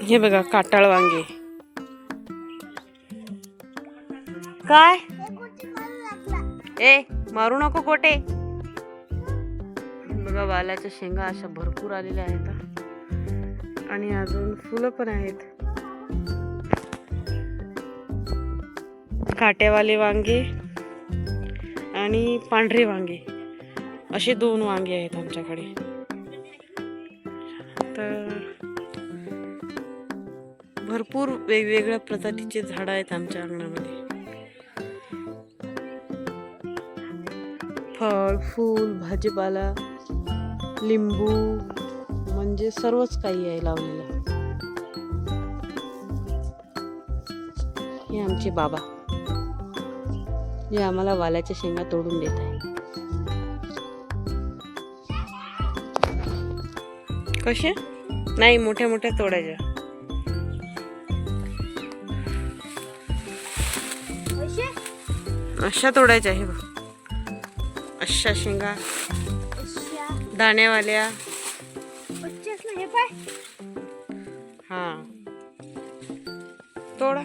हे बघा काटाळ वांगे. काय ए मारू नको कोटे. बघा वालाच्या शेंगा अशा भरपूर आलेल्या आहेत आणि अजून फुलं पण आहेत. काट्यावाले वांगे आणि पांढरे वांगे असे 2 वांगे आहेत आमच्याकडे. तर भरपूर वेगवेगळ्या प्रजातीचे झाडं आहेत आमच्या अंगणामध्ये. फळ फूल भाजीपाला लिंबू म्हणजे सर्वच काही आहे लावलेलं. हे आमचे बाबा जे आम्हाला वालाच्या शेंगा तोडून देत आहे. कसे नाही मोठ्या मोठ्या तोडायच्या. अशा तोडायच्या. हे बघ अशा शेंगा दाण्यावाल्या. हा तोडा.